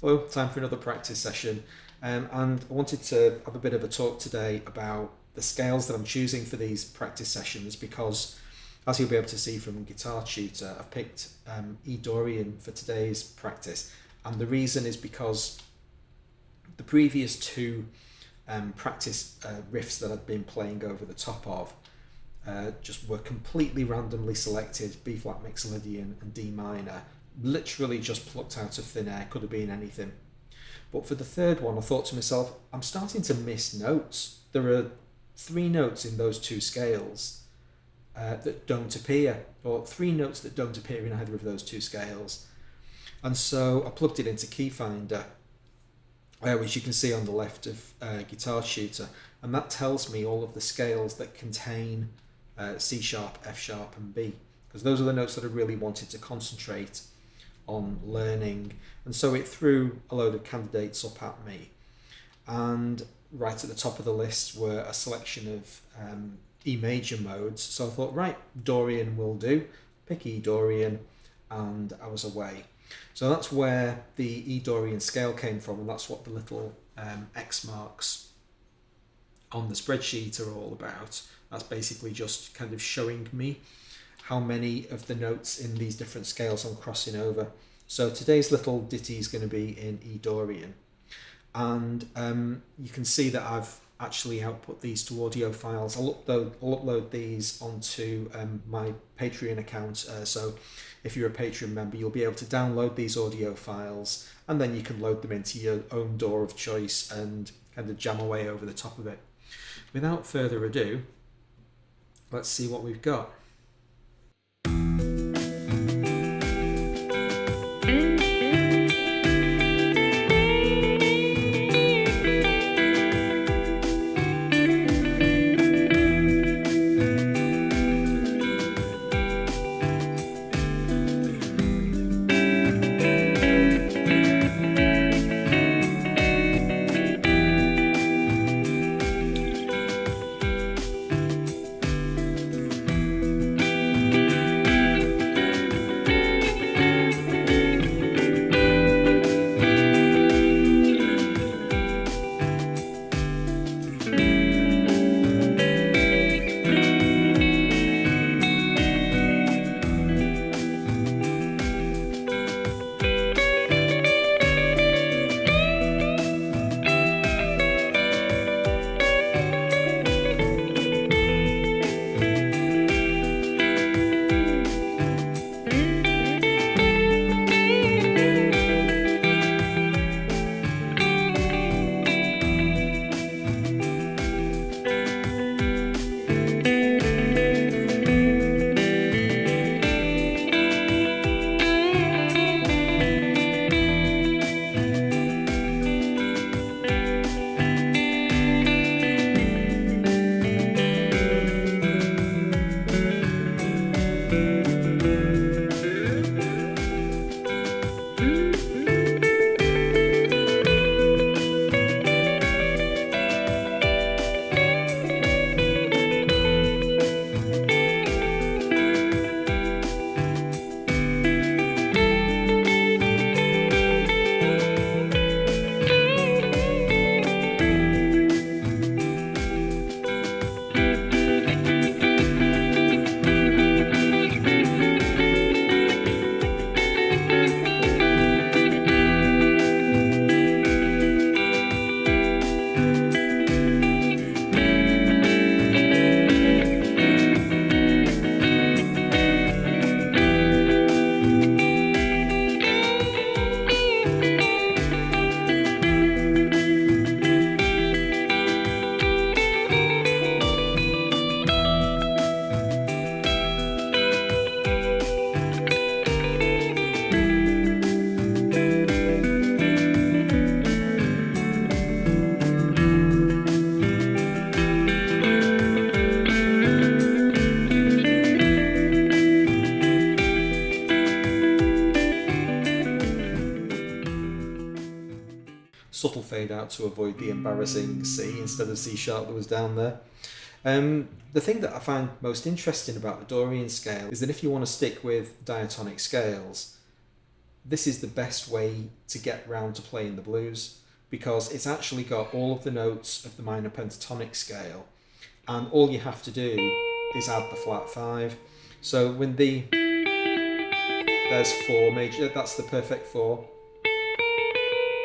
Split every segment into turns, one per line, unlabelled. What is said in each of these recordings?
Hello, time for another practice session. And I wanted to have a bit of a talk today about the scales that I'm choosing for these practice sessions because, as you'll be able to see from Guitar Tutor, I've picked E Dorian for today's practice. And the reason is because the previous two practice riffs that I'd been playing over the top of just were completely randomly selected: B flat Mixolydian and D minor, literally just plucked out of thin air, could have been anything. But for the third one, I thought to myself, I'm starting to miss notes. There are three notes in those two scales that don't appear, or three notes that don't appear in either of those two scales. And so I plugged it into Key Finder, which you can see on the left of Guitar Tutor, and that tells me all of the scales that contain C sharp, F sharp, and B, because those are the notes that I really wanted to concentrate on learning. And so it threw a load of candidates up at me, and right at the top of the list were a selection of E major modes. So I thought, right, Dorian will do. Pick E Dorian, and I was away. So that's where the E Dorian scale came from, and that's what the little X marks on the spreadsheet are all about. That's basically just kind of showing me how many of the notes in these different scales I'm crossing over. So today's little ditty is going to be in E Dorian, and you can see that I've actually output these to audio files. I'll upload these onto my Patreon account, so if you're a Patreon member, you'll be able to download these audio files, and then you can load them into your own DAW of choice and kind of jam away over the top of it. Without further ado, let's see what we've got. Subtle fade out to avoid the embarrassing C instead of C sharp that was down there. The thing that I find most interesting about the Dorian scale is that if you want to stick with diatonic scales, this is the best way to get round to playing the blues, because it's actually got all of the notes of the minor pentatonic scale, and all you have to do is add the flat 5. So when there's 4 major, that's the perfect 4,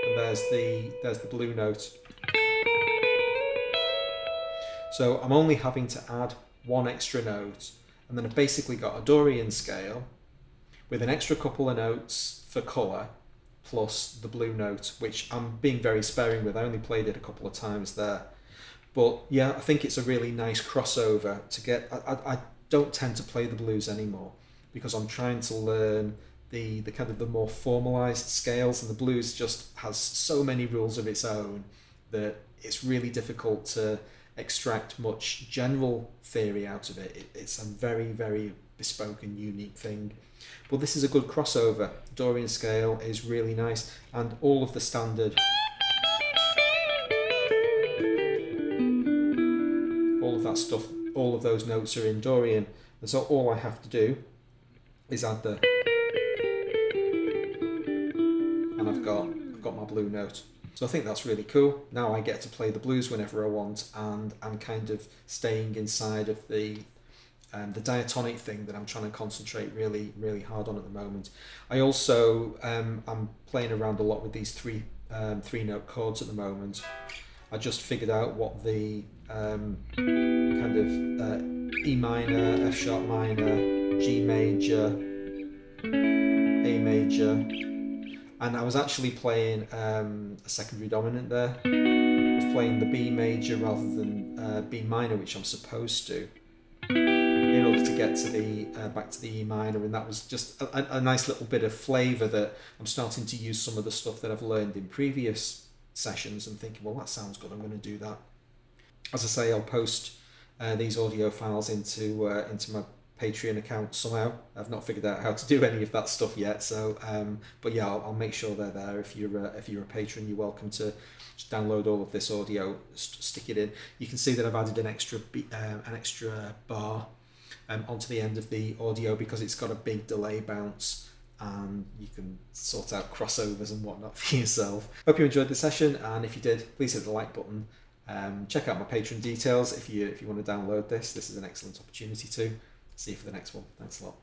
and there's the blue note. So I'm only having to add 1 extra note, and then I've basically got a Dorian scale with an extra couple of notes for colour, plus the blue note, which I'm being very sparing with. I only played it a couple of times there. But yeah, I think it's a really nice crossover to get. I don't tend to play the blues anymore because I'm trying to learn the kind of the more formalised scales, and the blues just has so many rules of its own that it's really difficult to extract much general theory out of it. It's a very, very bespoke and unique thing. But this is a good crossover. Dorian scale is really nice, and all of the standard, all of that stuff, all of those notes are in Dorian, and so all I have to do is add the, and I've got my blue note. So I think that's really cool. Now I get to play the blues whenever I want, and I'm kind of staying inside of the diatonic thing that I'm trying to concentrate really, really hard on at the moment. I also I'm playing around a lot with these three note chords at the moment. I just figured out what the kind of E minor, F sharp minor, G major, A major, and I was actually playing a secondary dominant there. I was playing the B major rather than B minor, which I'm supposed to, in order to get to the back to the E minor, and that was just a nice little bit of flavour that I'm starting to use some of the stuff that I've learned in previous sessions and thinking, well, that sounds good, I'm going to do that. As I say, I'll post these audio files into my Patreon account somehow. I've not figured out how to do any of that stuff yet, so but yeah, I'll make sure they're there. If you're a patron, you're welcome to just download all of this audio, stick it in. You can see that I've added an extra bar onto the end of the audio because it's got a big delay bounce, and you can sort out crossovers and whatnot for yourself. Hope you enjoyed the session, and if you did, please hit the like button. Check out my Patreon details if you want to download this. This is an excellent opportunity to. See you for the next one. Thanks a lot.